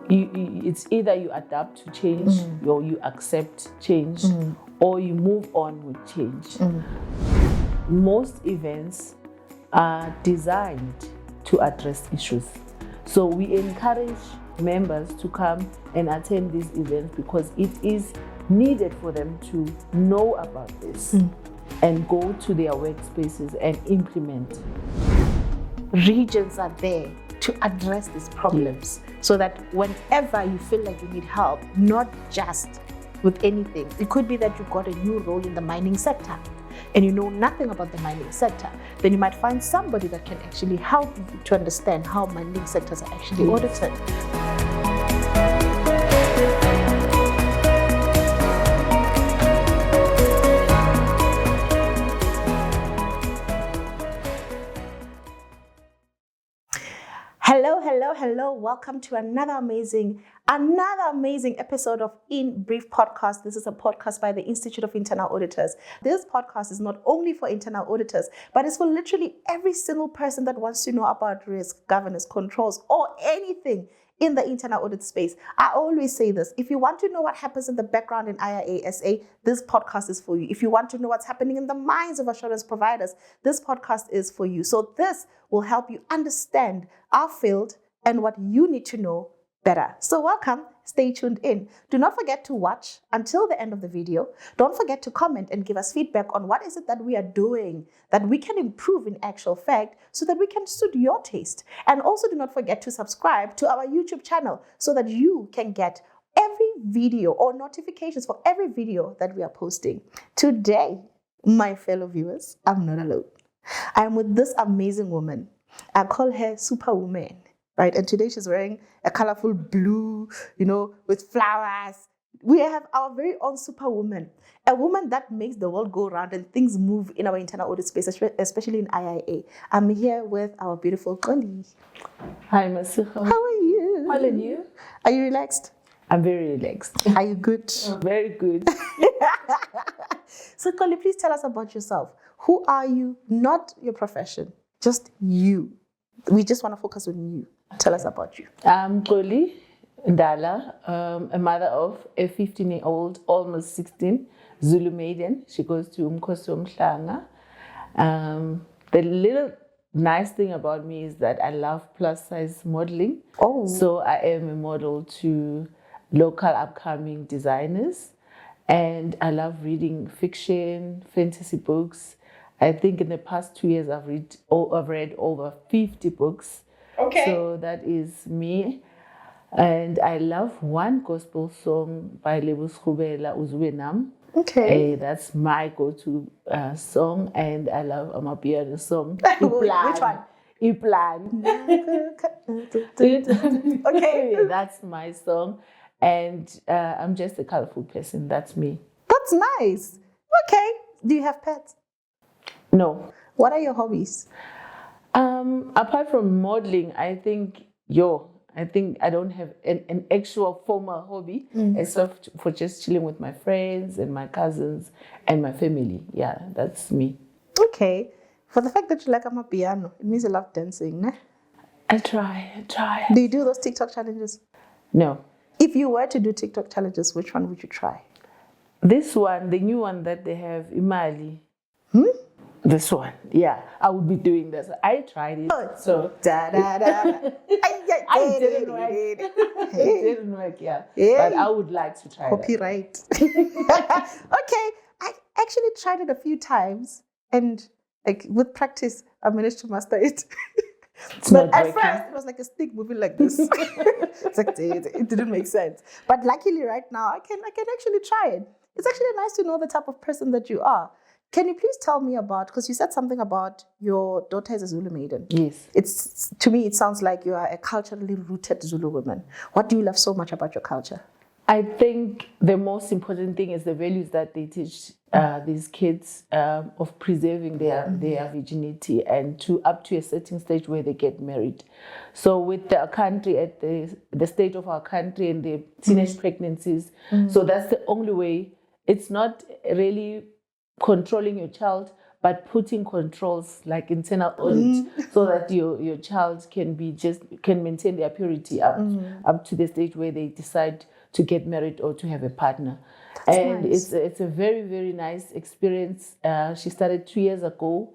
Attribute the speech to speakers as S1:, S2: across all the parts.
S1: it's either you adapt to change or you accept change or you move on with change. Most events are designed to address issues. So we encourage members to come and attend these events because it is needed for them to know about this and go to their workspaces and implement.
S2: Regions are there to address these problems so that whenever you feel like you need help, not just with anything, it could be that you've got a new role in the mining sector and you know nothing about the mining sector, then you might find somebody that can actually help you to understand how mining sectors are actually audited. Hello. Welcome to another amazing episode of INbrief Podcast. This is a podcast by the Institute of Internal Auditors. This podcast is not only for internal auditors, but it's for literally every single person that wants to know about risk, governance, controls, or anything in the internal audit space. I always say this: if you want to know what happens in the background in IIASA, this podcast is for you. If you want to know what's happening in the minds of assurance providers, this podcast is for you. So this will help you understand our field and what you need to know better. So welcome, stay tuned in. Do not forget to watch until the end of the video. Don't forget to comment and give us feedback on what is it that we are doing that we can improve in actual fact so that we can suit your taste. And also do not forget to subscribe to our YouTube channel so that you can get every video or notifications for every video that we are posting. Today, my fellow viewers, I'm not alone. I'm with this amazing woman. I call her Superwoman. Right, and today she's wearing a colorful blue, with flowers. We have our very own Superwoman, a woman that makes the world go round and things move in our internal audit space, especially in IIA. I'm here with our beautiful Xoli.
S1: Hi, Masego.
S2: How are you?
S1: How are you?
S2: Are you relaxed?
S1: I'm very relaxed.
S2: Are you good?
S1: Very good.
S2: So, Xoli, please tell us about yourself. Who are you? Not your profession, just you. We just want to focus on you. Tell us about you.
S1: I'm Xoli Ndala, a mother of a 15-year-old, almost 16, Zulu maiden. She goes to Umkhosi Mhlanga. The little nice thing about me is that I love plus-size modeling.
S2: Oh.
S1: So I am a model to local upcoming designers. And I love reading fiction, fantasy books. I think in the past 2 years I've read over 50 books.
S2: Okay.
S1: So that is me. And I love one gospel song by Lebo Schubela, Uzubenam.
S2: Okay.
S1: That's my go-to song. And I love Amapiano song.
S2: Which one?
S1: Iplan.
S2: Okay.
S1: That's my song. And I'm just a colorful person. That's me.
S2: That's nice. Okay. Do you have pets?
S1: No.
S2: What are your hobbies?
S1: Apart from modeling, I think I don't have an actual formal hobby except for just chilling with my friends and my cousins and my family. Yeah, that's me.
S2: Okay. For the fact that you like Amapiano, it means you love dancing, ne?
S1: I try.
S2: Do you do those TikTok challenges?
S1: No.
S2: If you were to do TikTok challenges, which one would you try?
S1: This one, the new one that they have, Imali. This one, yeah, I would be doing this. I tried it, so
S2: I
S1: didn't work. It didn't work, yeah. But I would like to try
S2: copyright. Okay, I actually tried it a few times, and with practice, I managed to master it. But at first, it was like a stick moving like this. It's like it didn't make sense. But luckily, right now, I can actually try it. It's actually nice to know the type of person that you are. Can you please tell me about, because you said something about your daughter is a Zulu maiden.
S1: Yes.
S2: To me, it sounds like you are a culturally rooted Zulu woman. What do you love so much about your culture?
S1: I think the most important thing is the values that they teach these kids of preserving their virginity and up to a certain stage where they get married. So with the country at the state of our country and the teenage pregnancies, so that's the only way. It's not really controlling your child, but putting controls like internal audit so that your child can maintain their purity up to the stage where they decide to get married or to have a partner.
S2: That's
S1: and
S2: nice.
S1: it's a very, very nice experience. She started 2 years ago.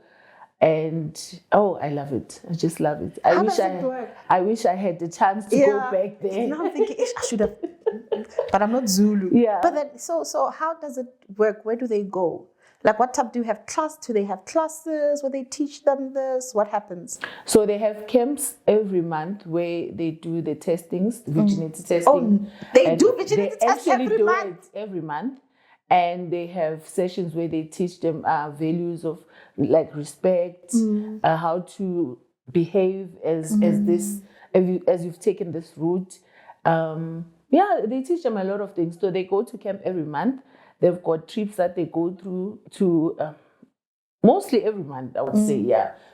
S1: And I love it. I just love it.
S2: How does it work?
S1: I wish I had the chance to go back there.
S2: Now I'm thinking, I should have, but I'm not Zulu.
S1: Yeah.
S2: But then, so how does it work? Where do they go? Like, what type do you have class? Do they have classes where they teach them this? What happens?
S1: So they have camps every month where they do the testings, the virginity testing.
S2: Oh, they do virginity tests every month?
S1: Every month. And they have sessions where they teach them values of like respect, how to behave as you've taken this route. They teach them a lot of things. So they go to camp every month. They've got trips that they go through to mostly every month, I would say,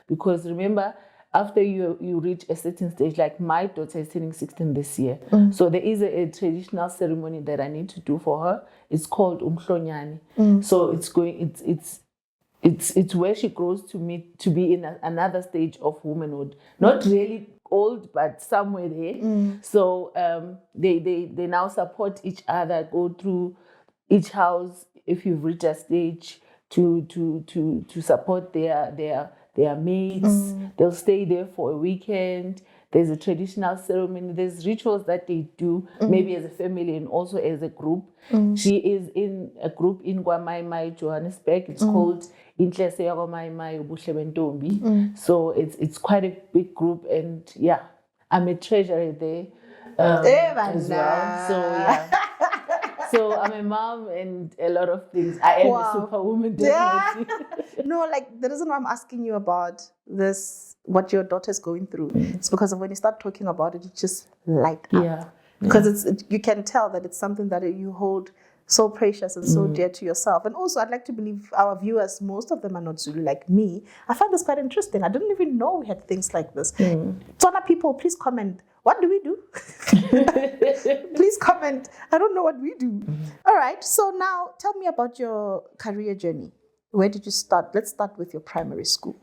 S1: because remember, after you reach a certain stage, like my daughter is turning 16 this year, so there is a traditional ceremony that I need to do for her. It's called umhlonyane. So it's where she grows to be in another stage of womanhood. Not really old, but somewhere there. So they now support each other, go through each house if you've reached a stage to support their mates. They'll stay there for a weekend. There's a traditional ceremony. There's rituals that they do, maybe as a family and also as a group. She is in a group in KwaMai, Johannesburg. It's called Inhlese yaKwaMai Ubuhle Bentombi. So it's quite a big group, and I'm a treasurer there as well. So so I'm a mom and a lot of things. I am a superwoman, definitely.
S2: No, like the reason why I'm asking you about this, what your daughter's going through, it's because of when you start talking about it, you just light up. Because you can tell that it's something that you hold so precious and so dear to yourself. And also, I'd like to believe our viewers, most of them are not Zulu like me. I find this quite interesting. I didn't even know we had things like this. Tswana people, please comment. What do we do? Please comment. I don't know what we do. All right. So now tell me about your career journey. Where did you start? Let's start with your primary school.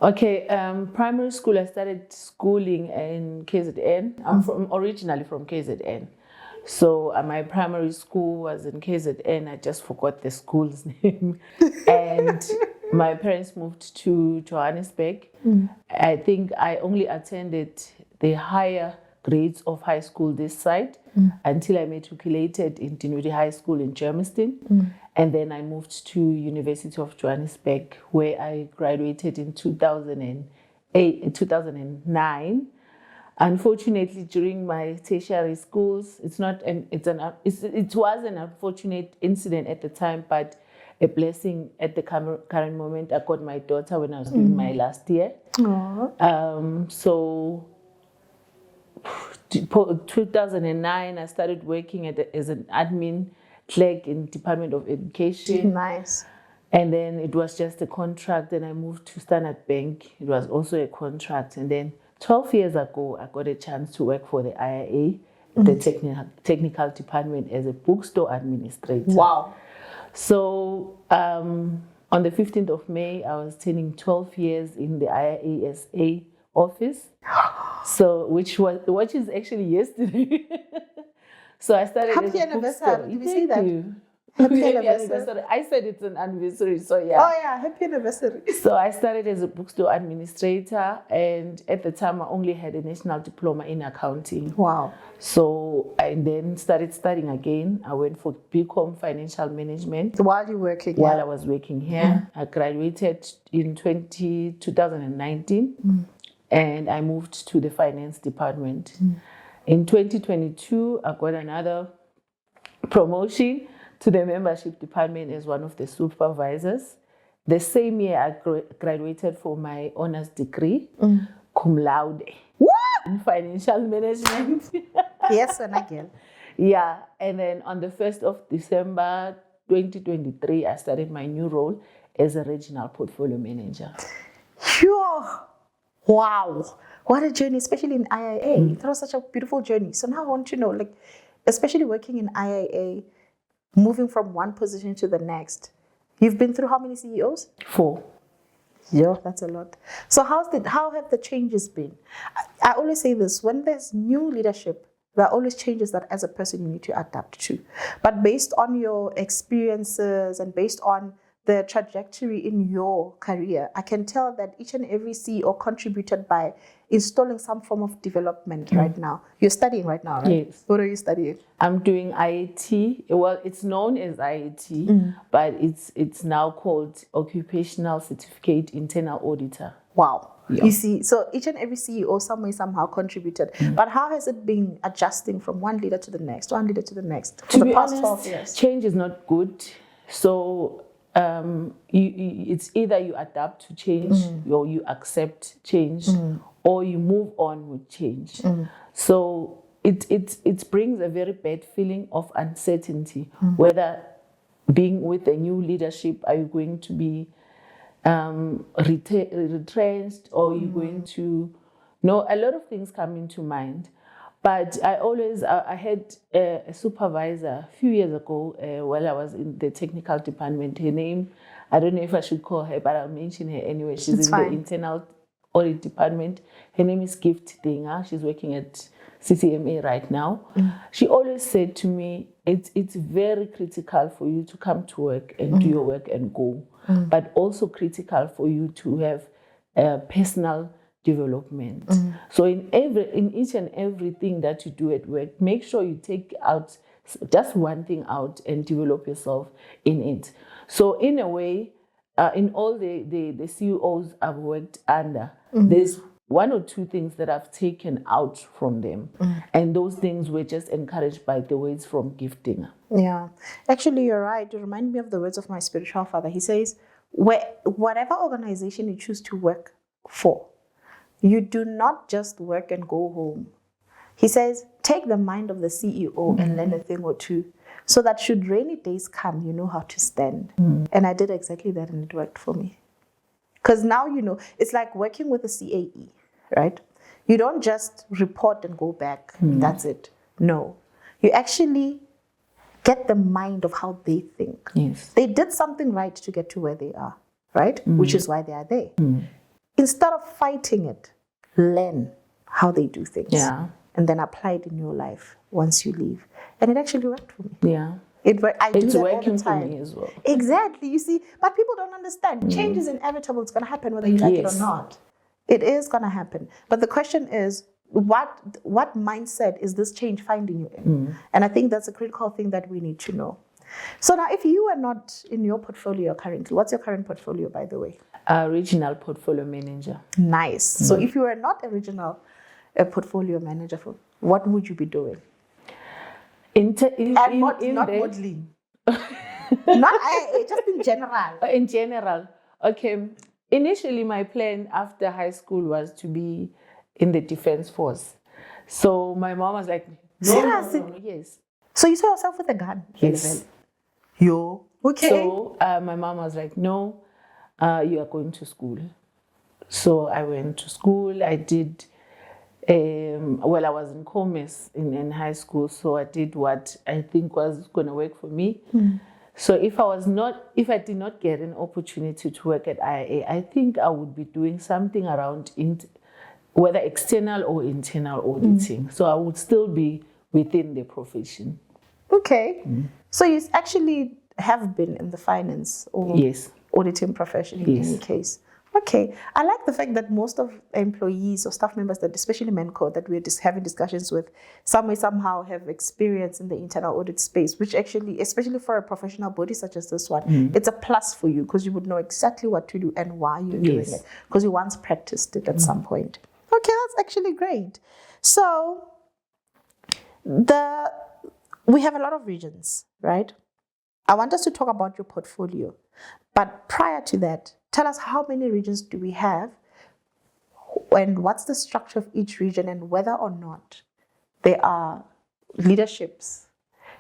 S1: Okay. Primary school, I started schooling in KZN. I'm originally from KZN. So my primary school was in KZN. I just forgot the school's name. And my parents moved to Johannesburg. I think I only attended the higher grades of high school this side until I matriculated in Dinwiddie High School in Germiston. And then I moved to University of Johannesburg, where I graduated in 2009. Unfortunately, during my tertiary schools, it was an unfortunate incident at the time, but a blessing at the current moment. I got my daughter when I was doing my last year. So 2009, I started working as an admin clerk in Department of Education.
S2: Nice.
S1: And then it was just a contract. Then I moved to Standard Bank. It was also a contract. And then 12 years ago, I got a chance to work for the IIA, the technical department, as a bookstore administrator.
S2: Wow.
S1: So on the 15th of May, I was turning 12 years in the IIASA office. So which is actually yesterday. So I started as a bookstore. Happy
S2: anniversary. Did we see that?
S1: Happy anniversary. I said it's an anniversary, so yeah.
S2: Oh yeah, happy anniversary.
S1: So I started as a bookstore administrator, and at the time I only had a national diploma in accounting.
S2: Wow.
S1: So I then started studying again. I went for BCom financial management.
S2: While you were working
S1: While I was working here. I graduated in 2019 and I moved to the finance department. In 2022, I got another promotion to the membership department as one of the supervisors. The same year, I graduated for my honors degree, cum laude, in financial management.
S2: Yes, and again.
S1: Yeah, and then on the 1st of December 2023, I started my new role as a regional portfolio manager.
S2: Sure. Wow. What a journey, especially in IIA. That was such a beautiful journey. So now I want to know, like, especially working in IIA, moving from one position to the next, you've been through how many CEOs?
S1: 4.
S2: Yeah, that's a lot. So how have the changes been? I always say this, when there's new leadership, there are always changes that as a person you need to adapt to. But based on your experiences and based on the trajectory in your career, I can tell that each and every CEO contributed by installing some form of development right now. You're studying right now, right?
S1: Yes.
S2: What are you studying?
S1: I'm doing IIT. Well, it's known as IIT, but it's now called Occupational Certificate Internal Auditor.
S2: Wow.
S1: Yeah.
S2: You see, so each and every CEO some way, somehow contributed. But how has it been adjusting from one leader to the next, one leader to the next for
S1: To
S2: the
S1: be
S2: past
S1: honest,
S2: 12 years?
S1: change is not good. So it's either you adapt to change or you accept change or you move on with change. So it brings a very bad feeling of uncertainty, whether being with a new leadership, are you going to be retrenched or you're going to know, a lot of things come into mind. But I had a supervisor a few years ago while I was in the technical department. Her name, I don't know if I should call her, but I'll mention her anyway. She's the internal audit department. Her name is Gift Dinga. She's working at CCMA right now. She always said to me, it's very critical for you to come to work and do your work and go, but also critical for you to have personal development. So in each and everything that you do at work, make sure you take out just one thing out and develop yourself in it. So in a way, in all the CEOs I've worked under, there's one or two things that I've taken out from them. And those things were just encouraged by the words from Gifting.
S2: Yeah. Actually, you're right. You remind me of the words of my spiritual father. He says, whatever organization you choose to work for, you do not just work and go home. He says, take the mind of the CEO and learn a thing or two, so that should rainy days come, you know how to stand. And I did exactly that, and it worked for me. Because now, it's like working with a CAE, right? You don't just report and go back. That's it. No. You actually get the mind of how they think.
S1: Yes.
S2: They did something right to get to where they are, right? Which is why they are there. Instead of fighting it, learn how they do things.
S1: Yeah.
S2: And then apply it in your life once you leave. And it actually worked for me.
S1: Yeah.
S2: It's
S1: working for me as well.
S2: Exactly. You see, but people don't understand. Change is inevitable. It's going to happen whether you like it or not. It is going to happen. But the question is, what mindset is this change finding you in? And I think that's a critical thing that we need to know. So now, if you are not in your portfolio currently, what's your current portfolio, by the way?
S1: Regional portfolio manager.
S2: Nice. So if you are not a regional portfolio manager, what would you be doing? Not modeling. Not IIA, just in general.
S1: In general. Okay. Initially, my plan after high school was to be in the defense force. So my mom was like,
S2: seriously?
S1: Yes.
S2: So you saw yourself with a gun?
S1: Yes.
S2: Yo. Okay.
S1: So my mom was like, no, you are going to school. So I went to school. I did, I was in commerce in high school. So I did what I think was going to work for me. So if I did not get an opportunity to work at IIA, I think I would be doing something around whether external or internal auditing. So I would still be within the profession.
S2: Okay. So you actually have been in the finance or auditing profession in any case. Okay. I like the fact that most of employees or staff members, that especially MENCO, that we're just having discussions with, somehow have experience in the internal audit space, which actually, especially for a professional body such as this one, it's a plus for you because you would know exactly what to do and why you're doing it, because you once practiced it at some point. Okay, that's actually great. So we have a lot of regions, right? I want us to talk about your portfolio. But prior to that, tell us how many regions do we have and what's the structure of each region and whether or not there are leaderships.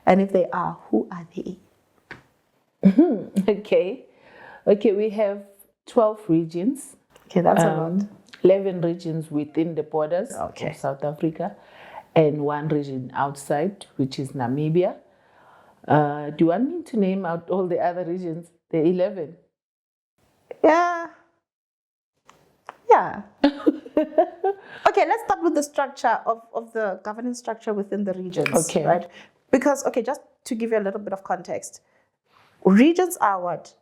S2: And if they are, who are they?
S1: Okay, we have 12 regions.
S2: Okay, that's a lot.
S1: 11 regions within the borders of South Africa and one region outside, which is Namibia. Do you want me to name out all the other regions? The 11?
S2: Yeah. Yeah. Okay, let's start with the structure of the governance structure within the regions.
S1: Okay.
S2: Right? Because, just to give you a little bit of context, regions are what?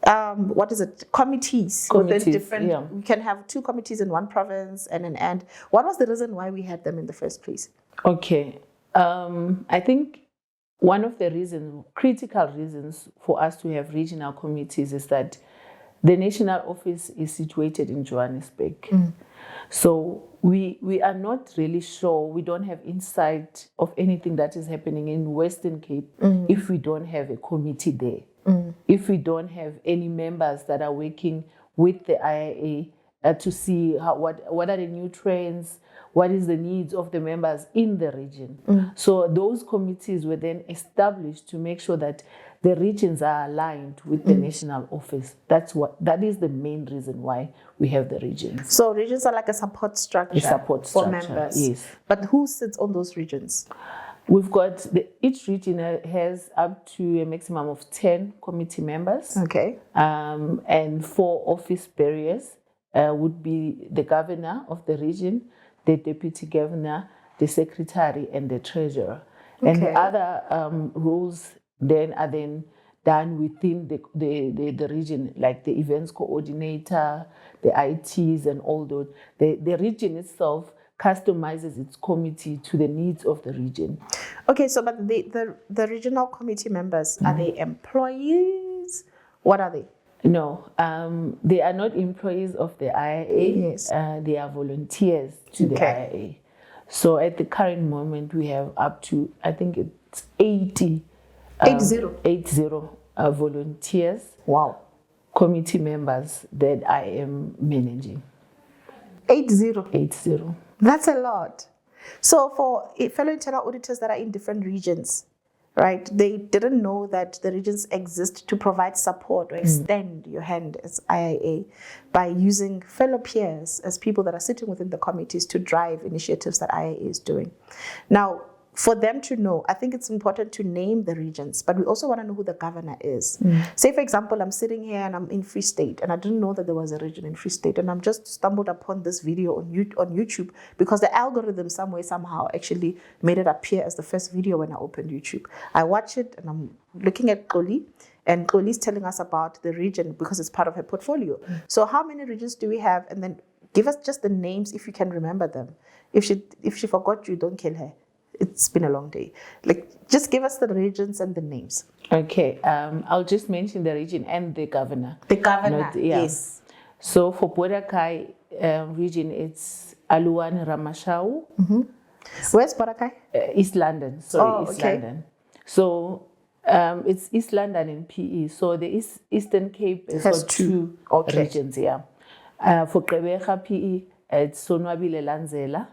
S2: What is it? Committees within different.
S1: Yeah.
S2: We can have 2 committees in one province and an end. What was the reason why we had them in the first place?
S1: Okay. I think one of the critical reasons for us to have regional committees is that the national office is situated in Johannesburg. So we are not really sure, we don't have insight of anything that is happening in Western Cape if we don't have a committee there. If we don't have any members that are working with the IIA to see what are the new trends, what is the needs of the members in the region. So those committees were then established to make sure that the regions are aligned with the national office. That is the main reason why we have the regions.
S2: So regions are like a support structure, for members.
S1: Yes.
S2: But who sits on those regions?
S1: We've got each region has up to a maximum of 10 committee members.
S2: Okay.
S1: And 4 office bearers would be the governor of the region, the deputy governor, the secretary, and the treasurer. Okay. And the other roles then are done within the region, like the events coordinator, the ITs, and all those. The region itself customizes its committee to the needs of the region.
S2: Okay, so but the regional committee members, are they employees? What are they?
S1: No, they are not employees of the IIA.
S2: Yes.
S1: They are volunteers to the IIA. So at the current moment, we have up to, I think it's 80 volunteers.
S2: Wow.
S1: Committee members that I am managing.
S2: 80. That's a lot. So for fellow internal auditors that are in different regions, right, they didn't know that the regions exist to provide support or extend your hand as IIA by using fellow peers as people that are sitting within the committees to drive initiatives that IIA is doing. Now, for them to know, I think it's important to name the regions, but we also want to know who the governor is. Say, for example, I'm sitting here and I'm in Free State, and I didn't know that there was a region in Free State, and I'm just stumbled upon this video on YouTube because the algorithm somehow actually made it appear as the first video when I opened YouTube. I watch it and I'm looking at Xoli, and Xoli is telling us about the region because it's part of her portfolio. So how many regions do we have? And then give us just the names if you can remember them. If she forgot you, don't kill her. It's been a long day. Just give us the regions and the names.
S1: Okay, I'll just mention the region and the governor.
S2: The governor, yes.
S1: So for Borakai region, it's Aluan Ramashau.
S2: Where's Borakai?
S1: East London. London. So it's East London and PE. So the Eastern Cape has got 2 regions, yeah. For Gqeberha PE, it's Sonwabile Lanzela.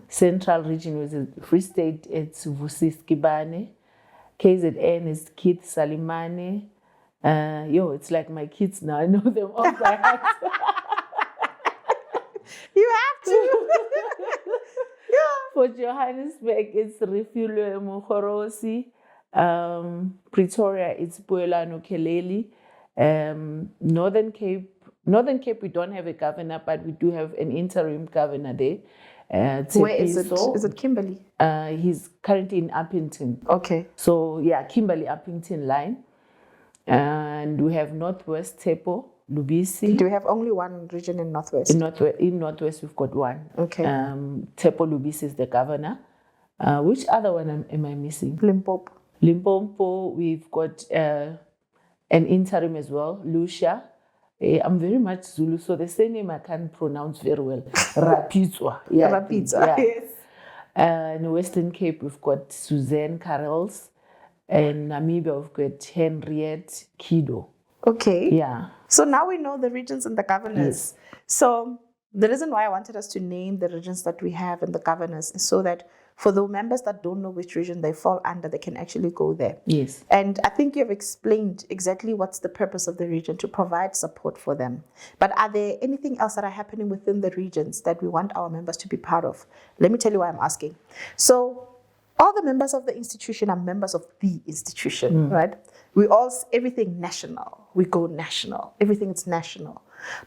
S1: Central region is Free State, it's Vusis Kibane. KZN is Keith Salimane. It's like my kids now. I know them all by heart.
S2: You have to.
S1: For Johannesburg, it's Refilwe Mukhorosi. Pretoria, it's Puelano Keleli. Northern Cape, we don't have a governor, but we do have an interim governor there.
S2: Where is it? Is it Kimberley?
S1: He's currently in Uppington.
S2: Okay.
S1: So, yeah, Kimberley Uppington line. And we have Northwest Tepo, Lubisi.
S2: Do we have only one region in Northwest?
S1: In Northwest, we've got one.
S2: Okay.
S1: Tepo Lubisi is the governor. Which other one am I missing? Limpopo, we've got an interim as well, Lucia. I'm very much Zulu, so the surname I can't pronounce very well. Rapizwa.
S2: Yeah, Rapizwa, yes.
S1: In Western Cape, we've got Suzanne Carrells. And Namibia, we've got Henriette Kido.
S2: Okay.
S1: Yeah.
S2: So now we know the regions and the governors. Yes. So the reason why I wanted us to name the regions that we have and the governors is so that for the members that don't know which region they fall under, they can actually go there.
S1: Yes.
S2: And I think you've explained exactly what's the purpose of the region, to provide support for them. But are there anything else that are happening within the regions that we want our members to be part of? Let me tell you why I'm asking. So all the members of the institution are members of the institution, right? Everything national. We go national. Everything is national.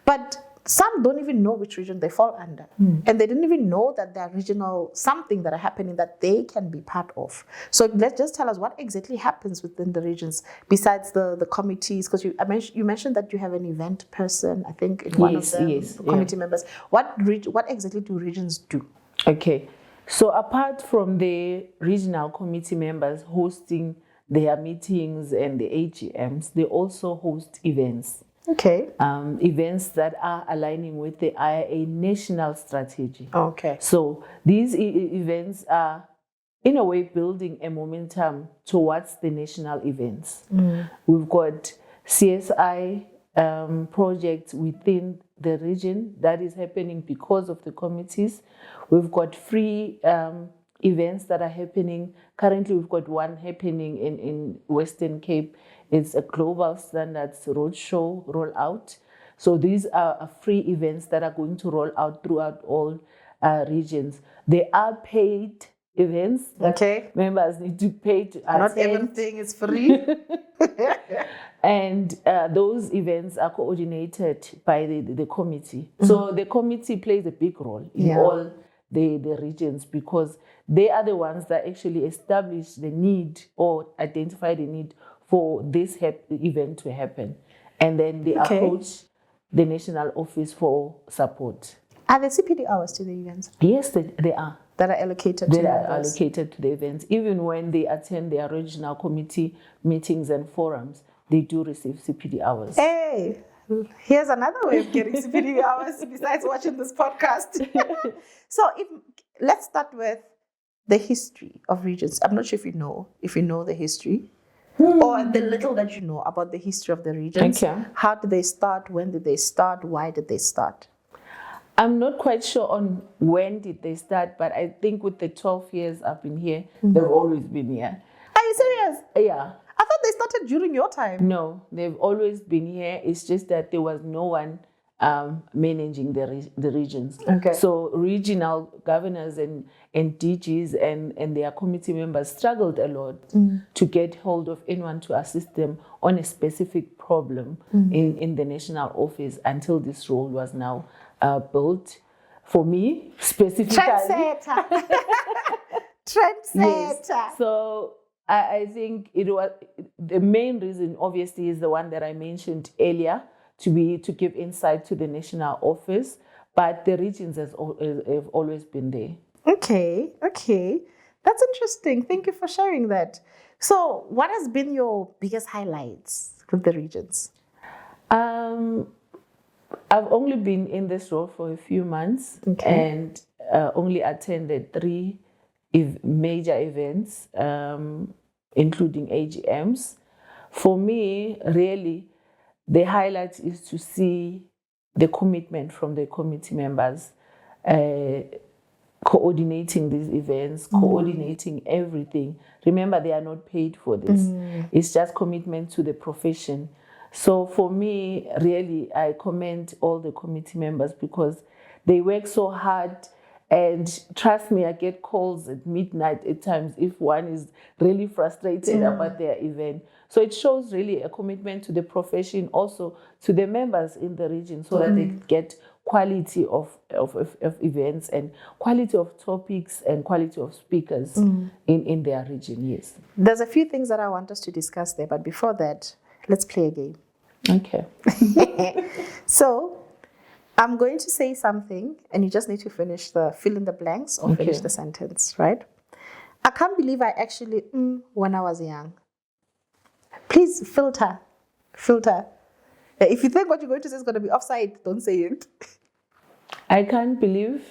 S2: But some don't even know which region they fall under. And they didn't even know that there are regional something that are happening that they can be part of. So let's just tell us what exactly happens within the regions besides the committees, because you mentioned that you have an event person, I think, in one of the committee members. What exactly do regions do?
S1: Okay. So apart from the regional committee members hosting their meetings and the AGMs, they also host events.
S2: Okay.
S1: Events that are aligning with the IIA national strategy.
S2: Okay.
S1: So these events are, in a way, building a momentum towards the national events. We've got CSI projects within the region that is happening because of the committees. We've got free events that are happening. Currently, we've got one happening in Western Cape. It's a global standards roadshow rollout. So these are free events that are going to roll out throughout all regions. They are paid events.
S2: Okay.
S1: Members need to pay to attend.
S2: Not everything is free.
S1: And those events are coordinated by the committee. So the committee plays a big role in all the regions, because they are the ones that actually establish the need or identify the need for this event to happen. And then they approach the national office for support.
S2: Are there CPD hours to the events?
S1: Yes, they are.
S2: That are allocated
S1: to the events. Even when they attend their regional committee meetings and forums, they do receive CPD hours.
S2: Hey, here's another way of getting CPD hours besides watching this podcast. So let's start with the history of regions. I'm not sure if you know the history or the little that you know about the history of the regions.
S1: Okay.
S2: How did they start? When did they start? Why did they start?
S1: I'm not quite sure on when did they start, but I think with the 12 years I've been here, they've always been here.
S2: Are you serious?
S1: Yeah.
S2: I thought they started during your time.
S1: No, they've always been here. It's just that there was no one managing the regions.
S2: Okay.
S1: So regional governors and DGs and their committee members struggled a lot to get hold of anyone to assist them on a specific problem in the national office until this role was now built for me specifically.
S2: Trendsetter.
S1: Yes. So I think it was the main reason, obviously, is the one that I mentioned earlier, to give insight to the national office, but the regions have always been there.
S2: Okay, that's interesting. Thank you for sharing that. So, what has been your biggest highlights with the regions?
S1: I've only been in this role for a few months and only attended 3 major events, including AGMs. For me, really, the highlight is to see the commitment from the committee members, coordinating these events, coordinating everything. Remember, they are not paid for this. It's just commitment to the profession. So for me, really, I commend all the committee members because they work so hard. And trust me, I get calls at midnight at times if one is really frustrated about their event. So it shows really a commitment to the profession, also to the members in the region, so that they get quality of events and quality of topics and quality of speakers in their region, yes.
S2: There's a few things that I want us to discuss there, but before that, let's play a game.
S1: Okay.
S2: So, I'm going to say something, and you just need to fill in the blanks or finish the sentence, right? I can't believe I actually when I was young. Please filter. If you think what you're going to say is going to be offside, don't say it.
S1: I can't believe.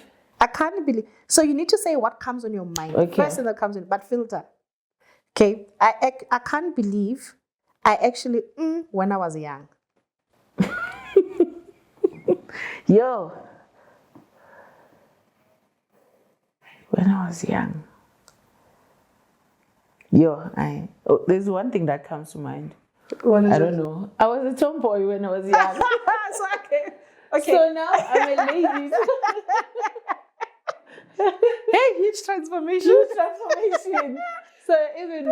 S2: So you need to say what comes on your mind.
S1: Okay.
S2: First thing that comes in, but filter. Okay. I can't believe I actually when I was young.
S1: Yo, when I was young, there's one thing that comes to mind.
S2: What is
S1: I don't know. I was a tomboy when I was young.
S2: Okay.
S1: So now I'm a lady.
S2: Hey, huge transformation.
S1: So So even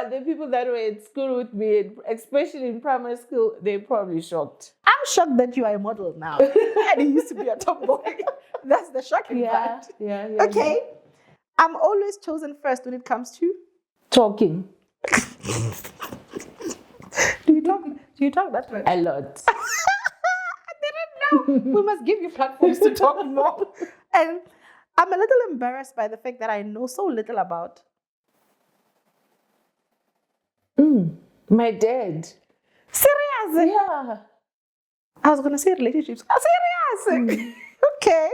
S1: the people that were at school with me, especially in primary school, they're probably shocked.
S2: I'm shocked that you are a model now. And you used to be a tomboy. That's the shocking part.
S1: Yeah.
S2: Okay. I'm always chosen first when it comes to
S1: Talking
S2: Do you talk that much?
S1: a lot.
S2: I didn't know. We must give you platforms to talk more. And I'm a little embarrassed by the fact that I know so little about.
S1: My dad.
S2: Serious?
S1: Yeah.
S2: I was going to say relationships. Serious? Okay.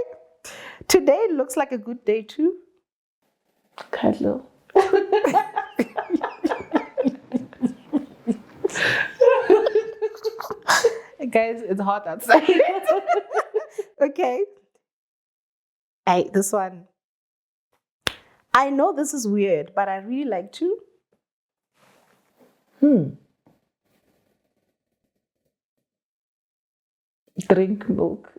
S2: Today looks like a good day too.
S1: Cuddle.
S2: Guys, it's hot outside. Okay. Hey, this one. I know this is weird, but I really like to.
S1: Drink milk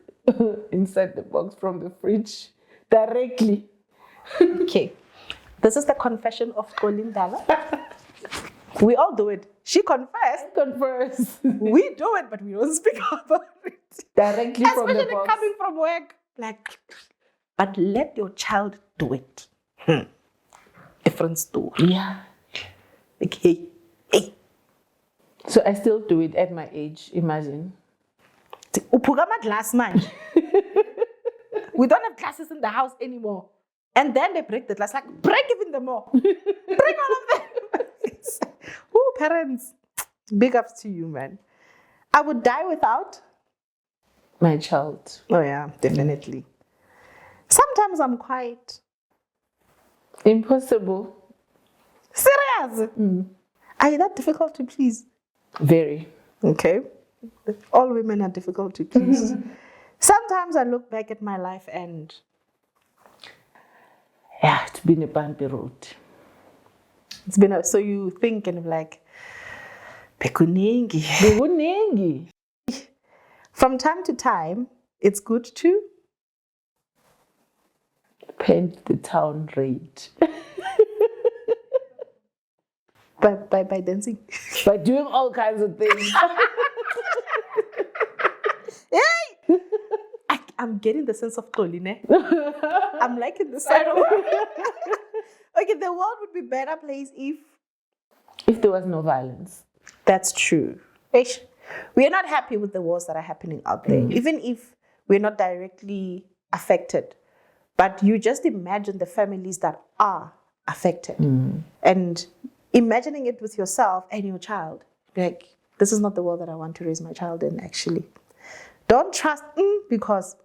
S1: inside the box from the fridge directly.
S2: Okay. This is the confession of Xoli Ndala. We all do it. She confessed.
S1: Converse.
S2: We do it, but we don't speak about it.
S1: Directly from the
S2: Especially
S1: box.
S2: coming from work. Like, but let your child do it. Different story.
S1: Yeah.
S2: Like, hey.
S1: So I still do it at my age, imagine.
S2: Upugama glass man. We don't have glasses in the house anymore. And then they break the glass. Like, break even the more. Break all of them. Ooh, parents. Big ups to you, man. I would die without
S1: My child.
S2: Oh yeah, definitely. Sometimes I'm quite
S1: Impossible.
S2: serious. Are you that difficult to please?
S1: Very.
S2: Okay. All women are difficult to please. Sometimes I look back at my life and
S1: Yeah, it's been a bumpy road.
S2: it's been so you think and like Pekuningi.
S1: Buningi.
S2: From time to time, it's good to
S1: Paint the town red.
S2: by dancing.
S1: By doing all kinds of things.
S2: Hey! I'm getting the sense of Xoline. I'm liking the side of Okay, the world would be a better place
S1: If there was no violence.
S2: That's true. We are not happy with the wars that are happening out there, even if we're not directly affected. But you just imagine the families that are affected. And imagining it with yourself and your child. Like, this is not the world that I want to raise my child in, actually. Don't trust because...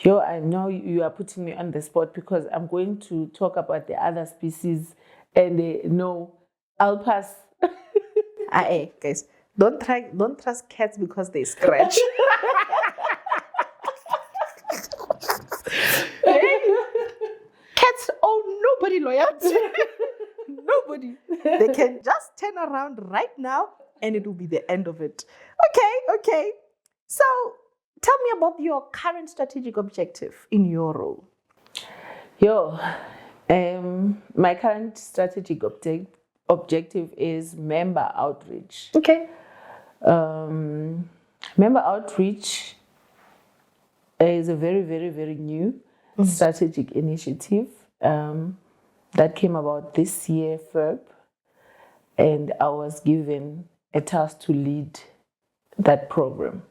S1: Yo, I know you are putting me on the spot because I'm going to talk about the other species and no, I'll pass.
S2: Guys, don't trust cats because they scratch. Cats owe nobody loyalty. Nobody. They can just turn around right now and it will be the end of it. Okay. So tell me about your current strategic objective in your role.
S1: My current strategic objective is member outreach.
S2: Okay.
S1: Member outreach is a very, very, very new strategic initiative that came about this year, Feb, and I was given a task to lead that program.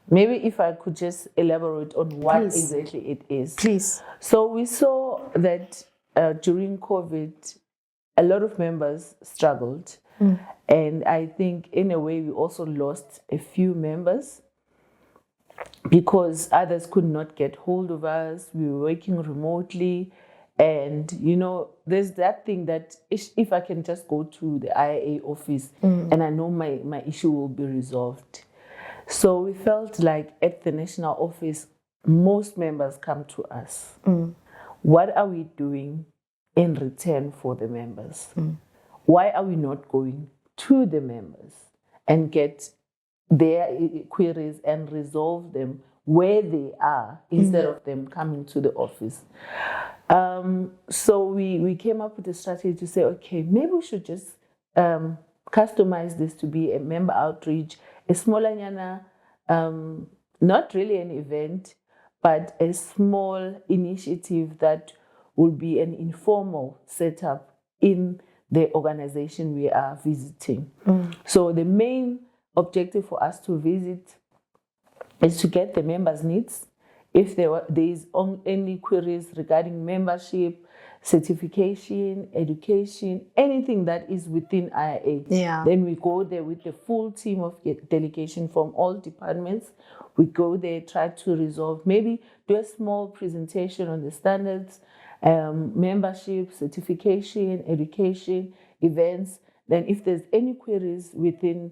S1: Maybe if I could just elaborate on what exactly it is.
S2: Please.
S1: So we saw that during COVID, a lot of members struggled. And I think in a way we also lost a few members because others could not get hold of us. We were working remotely. And, there's that thing that if I can just go to the IIA office and I know my issue will be resolved. So we felt like at the national office, most members come to us. What are we doing in return for the members? Why are we not going to the members and get their queries and resolve them where they are instead of them coming to the office? So we came up with a strategy to say, okay, maybe we should just customize this to be a member outreach, a smaller not really an event, but a small initiative that will be an informal setup in the organization we are visiting. So the main objective for us to visit is to get the members' needs. If there is any queries regarding membership, certification, education, anything that is within IIA, then we go there with the full team of delegation from all departments. We go there, try to resolve, maybe do a small presentation on the standards, membership, certification, education, events. Then if there's any queries within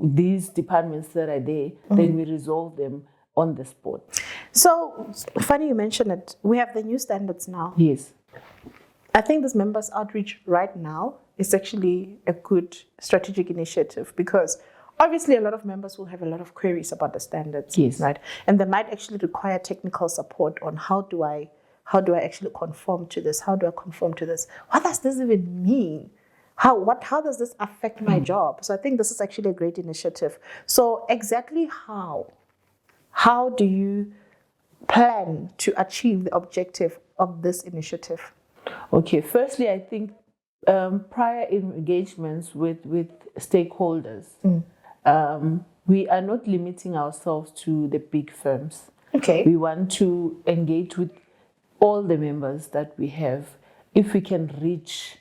S1: these departments that are there, then we resolve them on the spot.
S2: So, funny you mention it. We have the new standards now.
S1: Yes.
S2: I think this members outreach right now is actually a good strategic initiative because obviously a lot of members will have a lot of queries about the standards.
S1: Yes.
S2: Right? And they might actually require technical support on how do I actually conform to this? How do I conform to this? What does this even mean? How does this affect my job? So I think this is actually a great initiative. So exactly how do you plan to achieve the objective of this initiative?
S1: Okay, firstly, I think prior engagements with stakeholders, we are not limiting ourselves to the big firms.
S2: Okay.
S1: We want to engage with all the members that we have, if we can reach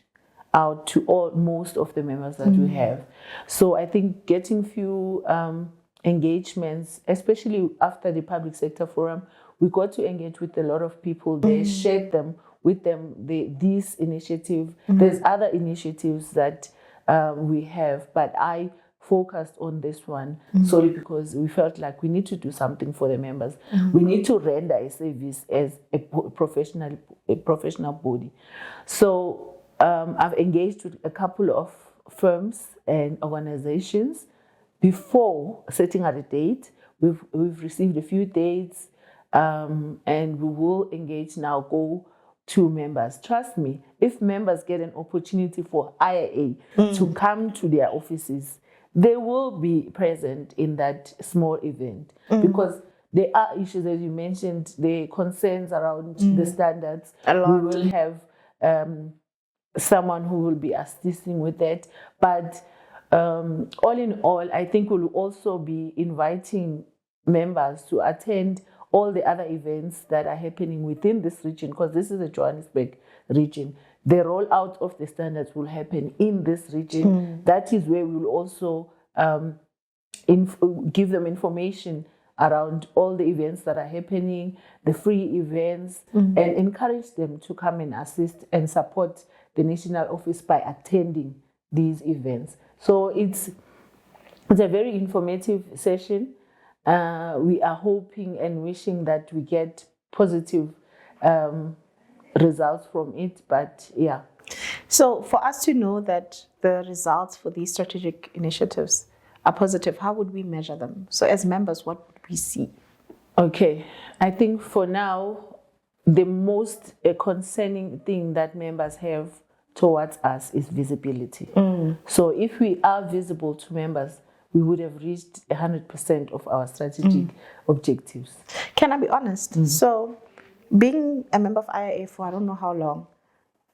S1: out to most of the members that we have. So I think getting few engagements, especially after the public sector forum, we got to engage with a lot of people. They shared them with them, this initiative. There's other initiatives that we have, but I focused on this one solely because we felt like we need to do something for the members. We need to render a service as a professional body. So I've engaged with a couple of firms and organizations before setting out a date. We've received a few dates, and we will engage now, go to members. Trust me, if members get an opportunity for IIA to come to their offices, they will be present in that small event because there are issues, as you mentioned, the concerns around the standards. We will have someone who will be assisting with that. But all in all, I think we'll also be inviting members to attend all the other events that are happening within this region, because this is a Johannesburg region. The rollout of the standards will happen in this region. That is where we will also give them information around all the events that are happening, the free events, and encourage them to come and assist and support the national office by attending these events. So it's a very informative session. We are hoping and wishing that we get positive results from it, but yeah.
S2: So for us to know that the results for these strategic initiatives are positive, how would we measure them? So as members, what would we see?
S1: Okay, I think for now, the most concerning thing that members have towards us is visibility. So if we are visible to members, we would have reached 100% of our strategic objectives.
S2: Can I be honest? So being a member of IIA for I don't know how long,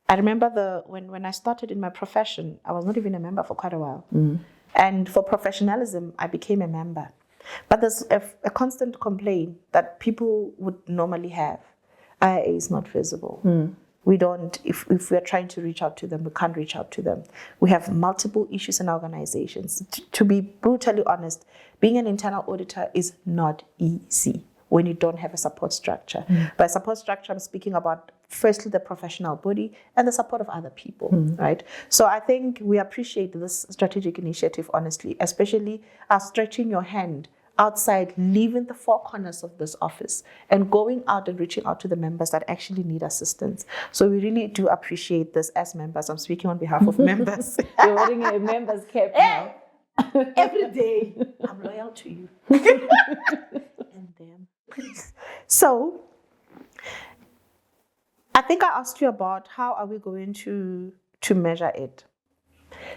S2: I remember when I started in my profession, I was not even a member for quite a while. And for professionalism, I became a member. But there's a constant complaint that people would normally have. IIA is not visible. We don't, if we're trying to reach out to them, we can't reach out to them. We have multiple issues in organizations. To be brutally honest, being an internal auditor is not easy when you don't have a support structure. By support structure, I'm speaking about firstly the professional body and the support of other people, right? So I think we appreciate this strategic initiative, honestly, especially stretching your hand outside, leaving the four corners of this office and going out and reaching out to the members that actually need assistance. So we really do appreciate this as members. I'm speaking on behalf of members.
S1: You're wearing a member's cap now.
S2: Every day, I'm loyal to you. And them. So, I think I asked you about how are we going to measure it.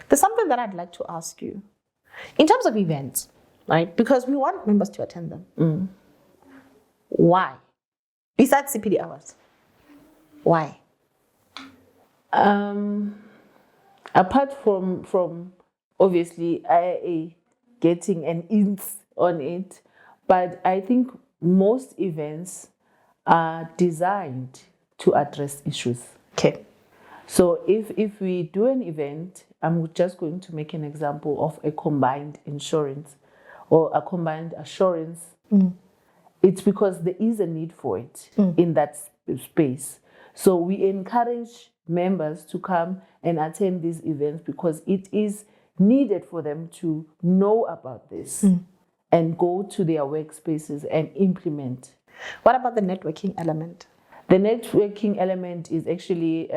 S2: There's something that I'd like to ask you. In terms of events, right? Because we want members to attend them. Why? Besides CPD hours. Why?
S1: Apart from obviously IIA getting an ins on it, but I think most events are designed to address issues.
S2: Okay.
S1: So if we do an event, I'm just going to make an example of a combined insurance or a combined assurance. It's because there is a need for it in that space. So we encourage members to come and attend these events because it is needed for them to know about this and go to their workspaces and implement.
S2: What about the networking element?
S1: The networking element is actually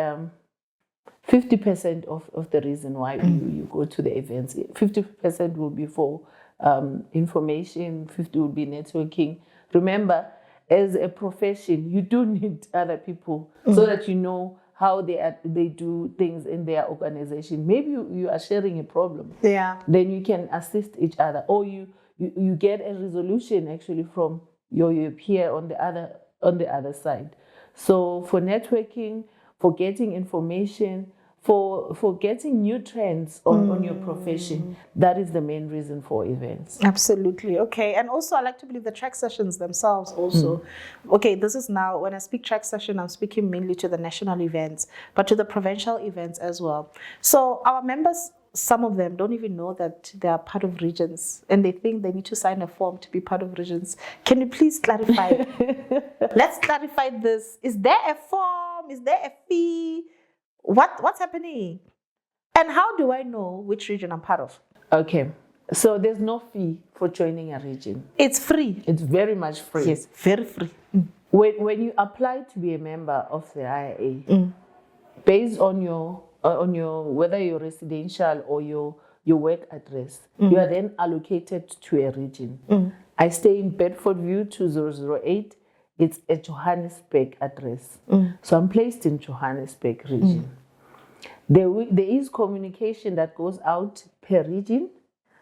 S1: 50% of the reason why you go to the events. 50% will be for information, 50% will be networking. Remember, as a profession, you do need other people so that you know how they do things in their organization. Maybe you are sharing a problem.
S2: Yeah.
S1: Then you can assist each other, or you get a resolution actually from your peer on the other side. So for networking, for getting information, for getting new trends on your profession, that is the main reason for events.
S2: Absolutely. Okay. And also I like to believe the track sessions themselves also. Okay, this is now, when I speak track session, I'm speaking mainly to the national events, but to the provincial events as well. So our members, some of them don't even know that they are part of regions and they think they need to sign a form to be part of regions. Can you please clarify? Let's clarify this. Is there a form? Is there a fee? What's happening? And how do I know which region I'm part of?
S1: Okay. So there's no fee for joining a region.
S2: It's free.
S1: It's very much free.
S2: Yes, very free.
S1: When you apply to be a member of the IIA, based on your whether you're residential or your work address, you are then allocated to a region. I stay in Bedfordview 2008. It's a Johannesburg address. So I'm placed in Johannesburg region. There is communication that goes out per region.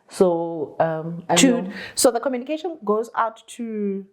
S1: So
S2: so the communication goes out to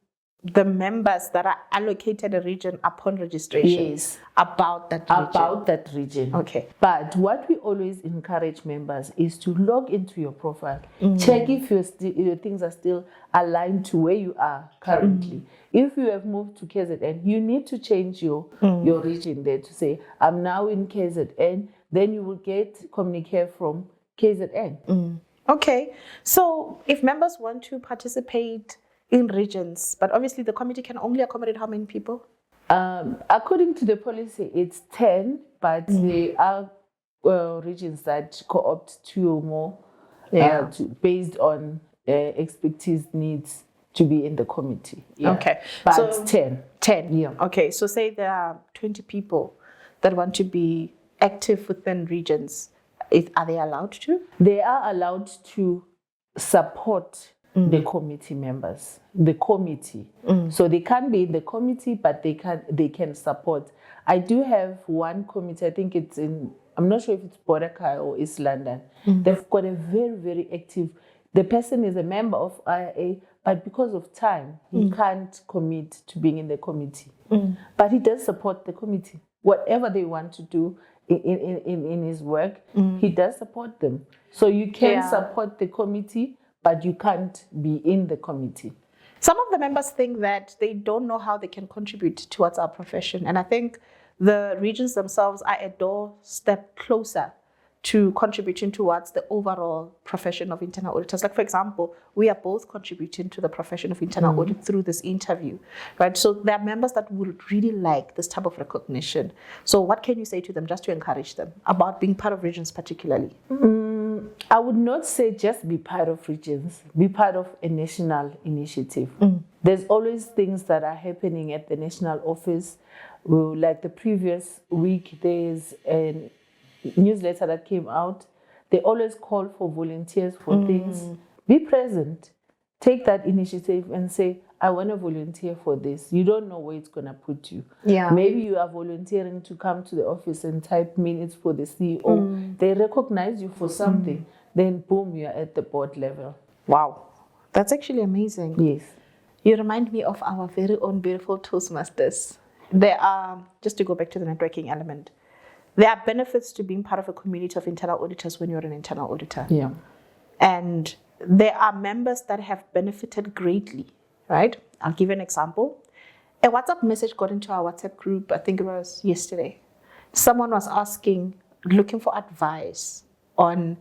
S2: the members that are allocated a region upon registration.
S1: Yes.
S2: About that region. Okay.
S1: But what we always encourage members is to log into your profile, check if your things are still aligned to where you are currently. If you have moved to KZN, you need to change your region there to say, I'm now in KZN. Then you will get communique from KZN.
S2: Okay. So if members want to participate in regions, but obviously the committee can only accommodate how many people?
S1: According to the policy, it's 10, but there are regions that co-opt 2 or more based on expertise needs to be in the committee. Yeah.
S2: Okay.
S1: But
S2: so
S1: 10.
S2: 10.
S1: Yeah.
S2: Okay. So say there are 20 people that want to be active within regions. Are they allowed to?
S1: They are allowed to support the committee members, the committee. So they can't be in the committee, but they can support. I do have one committee, I think it's in, I'm not sure if it's Boracay or East London. They've got a very, very active, the person is a member of IIA, but because of time, he can't commit to being in the committee. But he does support the committee. Whatever they want to do in his work, he does support them. So you can support the committee, but you can't be in the committee.
S2: Some of the members think that they don't know how they can contribute towards our profession. And I think the regions themselves are a doorstep closer to contributing towards the overall profession of internal auditors. Like, for example, we are both contributing to the profession of internal audit through this interview, right? So there are members that would really like this type of recognition. So what can you say to them just to encourage them about being part of regions particularly?
S1: I would not say just be part of regions, be part of a national initiative. There's always things that are happening at the national office. Like the previous week, there's a newsletter that came out. They always call for volunteers for things. Be present. Take that initiative and say, I want to volunteer for this. You don't know where it's going to put you.
S2: Yeah.
S1: Maybe you are volunteering to come to the office and type minutes for the CEO. They recognize you for something. Then boom, you're at the board level.
S2: Wow. That's actually amazing.
S1: Yes.
S2: You remind me of our very own beautiful Toastmasters. There are, just to go back to the networking element, there are benefits to being part of a community of internal auditors when you're an internal auditor.
S1: Yeah.
S2: And there are members that have benefited greatly, right? I'll give you an example. A WhatsApp message got into our WhatsApp group, I think it was yesterday. Someone was looking for advice on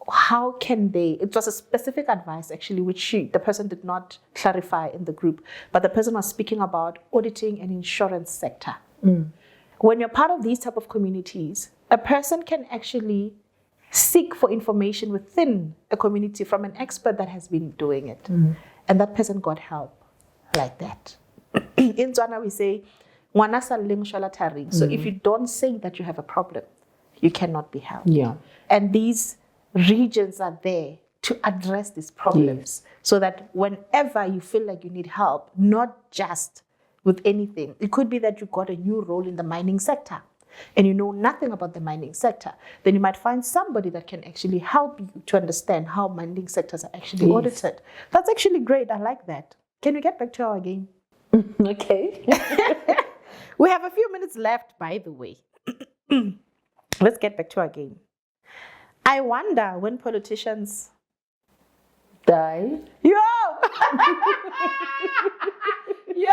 S2: how can they, it was a specific advice actually, which the person did not clarify in the group, but the person was speaking about auditing and insurance sector. When you're part of these type of communities, a person can actually seek for information within a community from an expert that has been doing it. And that person got help like that. In Tswana we say, "Ngwana sa leng shwala tharing." So if you don't say that you have a problem, you cannot be helped.
S1: Yeah.
S2: And these regions are there to address these problems, so that whenever you feel like you need help, not just with anything, it could be that you got a new role in the mining sector and you know nothing about the mining sector, then you might find somebody that can actually help you to understand how mining sectors are actually audited. That's actually great. I like that. Can we get back to our game?
S1: Okay.
S2: We have a few minutes left, by the way. Let's get back to our game. I wonder when politicians
S1: Die.
S2: Yo! Yo!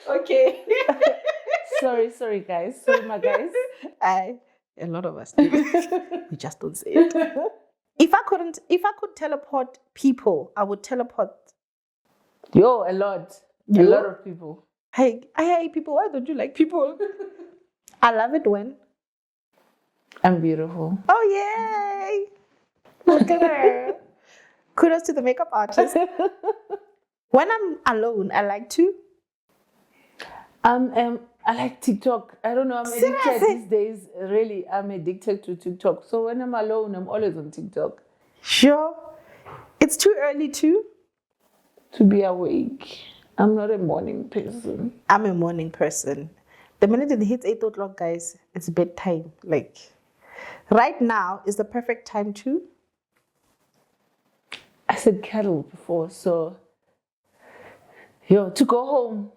S2: Okay.
S1: Sorry guys. Sorry my guys.
S2: A lot of us do. We just don't say it. If I could teleport people, I would teleport.
S1: Yo, a lot. A lot of people.
S2: Hey, people, why don't you like people? I love it when
S1: I'm beautiful.
S2: oh yay! Look at her. Kudos to the makeup artist. When I'm alone, I like to
S1: I like TikTok. I don't know, I'm addicted these days. Really, I'm addicted to TikTok. So when I'm alone, I'm always on TikTok.
S2: Sure. It's too early to
S1: be awake. I'm not a morning person.
S2: I'm a morning person. The minute it hits 8 o'clock, guys, it's bedtime. Like, right now is the perfect time to...
S1: I said cattle before, so... to go home.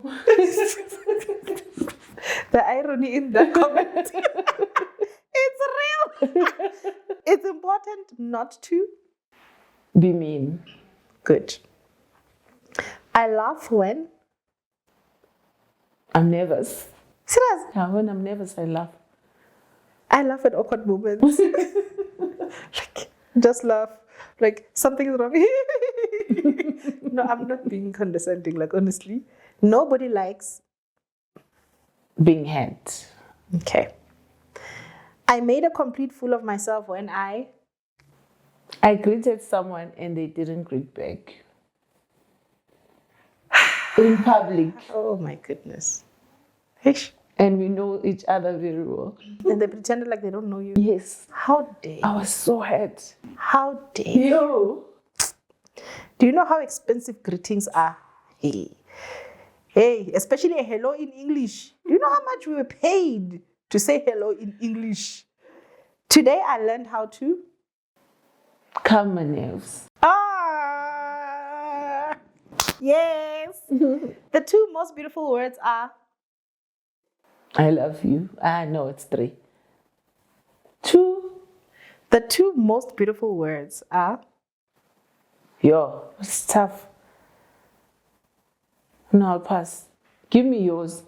S2: The irony in that comment. It's real. It's important not to...
S1: be mean.
S2: Good. I laugh when...
S1: I'm nervous.
S2: Serious?
S1: Yeah, when I'm nervous, I laugh.
S2: I laugh at awkward moments. Like, just laugh. Like, something is wrong. No, I'm not being condescending. Like, honestly, nobody likes
S1: being had.
S2: Okay. I made a complete fool of myself when I
S1: greeted someone and they didn't greet back. In public.
S2: Oh my goodness. Ish.
S1: And we know each other very well.
S2: And they pretended like they don't know you.
S1: Yes.
S2: How dare you?
S1: I was so hurt.
S2: How dare you?
S1: Yo.
S2: Do you know how expensive greetings are? Hey, especially a hello in English. Do you know how much we were paid to say hello in English? Today I learned how to
S1: calm my nerves.
S2: Yes. The 2 most beautiful words are
S1: I love you. No, it's 3. 2.
S2: The 2 most beautiful words are
S1: Yo, it's tough. No, I'll pass. Give me yours.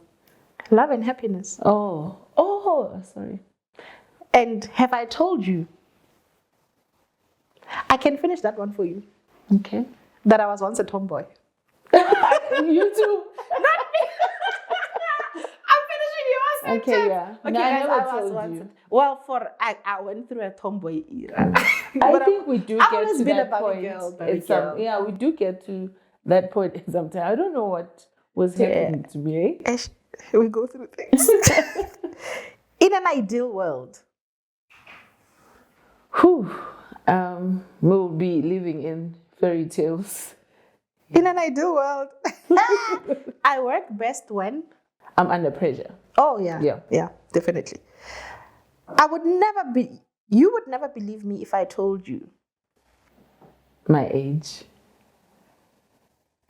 S2: Love and happiness.
S1: Oh, sorry.
S2: And have I told you? I can finish that one for you.
S1: Okay.
S2: That I was once a tomboy.
S1: You too.
S2: Not me. I'm finishing yours.
S1: Okay, yeah.
S2: Okay,
S1: no,
S2: guys,
S1: I never told
S2: once
S1: you.
S2: Well, I went through a tomboy era.
S1: I think we do
S2: I've
S1: get
S2: always
S1: to
S2: been
S1: that
S2: a Barbie
S1: point.
S2: girl.
S1: Yeah, we do get to that point sometimes. I don't know what was happening to me.
S2: We go through things. In an ideal world,
S1: We'll be living in fairy tales
S2: In an ideal world. I work best when
S1: I'm under pressure.
S2: Oh yeah. Yeah, definitely. You would never believe me if I told you.
S1: My age.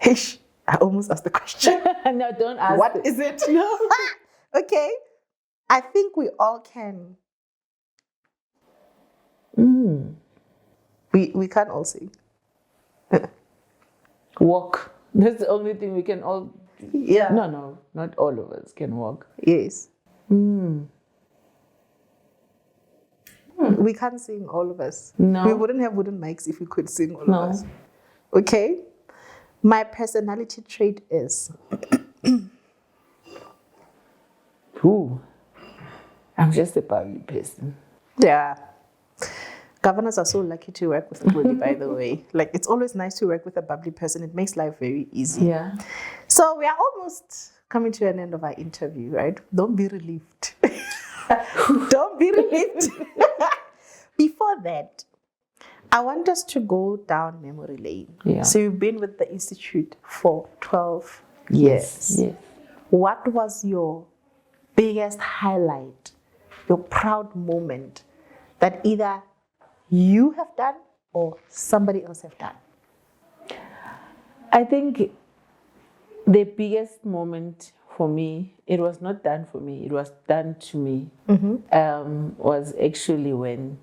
S2: Ish, I almost asked the question.
S1: No, don't ask.
S2: What is it?
S1: No.
S2: Okay. I think we all can. We can't all sing.
S1: Walk. That's the only thing we can all.
S2: Yeah.
S1: No, not all of us can walk.
S2: Yes. We can't sing, all of us.
S1: No.
S2: We wouldn't have wooden mics if we could sing, all of us. Okay. My personality trait is.
S1: Ooh. I'm just a bubbly person.
S2: Yeah. Governors are so lucky to work with Xoli, by the way. Like, it's always nice to work with a bubbly person. It makes life very easy.
S1: Yeah.
S2: So we are almost coming to an end of our interview, right? Don't be relieved. Don't be relieved. Before that, I want us to go down memory lane.
S1: Yeah.
S2: So you've been with the Institute for 12
S1: Yes.
S2: years. What was your biggest highlight, your proud moment that either you have done or somebody else have done?
S1: I think the biggest moment for me, it was not done for me, it was done to me, was actually when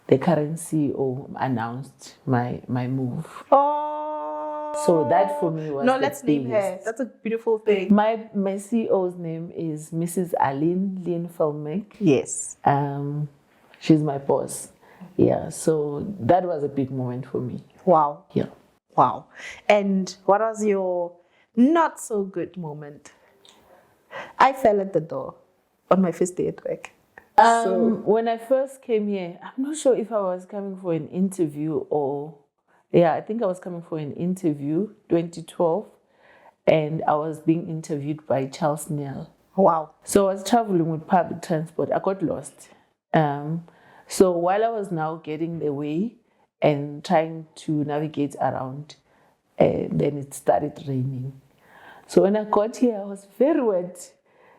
S1: the current CEO announced my move.
S2: Oh.
S1: So that for me was
S2: No,
S1: the
S2: let's name her.
S1: biggest.
S2: That's a beautiful thing.
S1: My CEO's name is Mrs. Aline Filmek.
S2: Yes.
S1: She's my boss. Yeah, so that was a big moment for me.
S2: Wow.
S1: Yeah.
S2: Wow. And what was your not so good moment? I fell at the door on my first day at work.
S1: When I first came here, I'm not sure if I was coming for an interview or, I think I was coming for an interview, 2012, and I was being interviewed by Charles Nell.
S2: Wow.
S1: So I was traveling with public transport. I got lost. So while I was now getting the way and trying to navigate around, then it started raining. So when I got here, I was very wet.